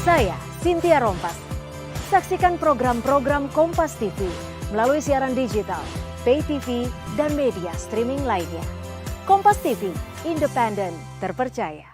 Saya Cynthia Rompas. Saksikan program-program Kompas TV melalui siaran digital, pay TV, dan media streaming lainnya. Kompas TV, independen, terpercaya.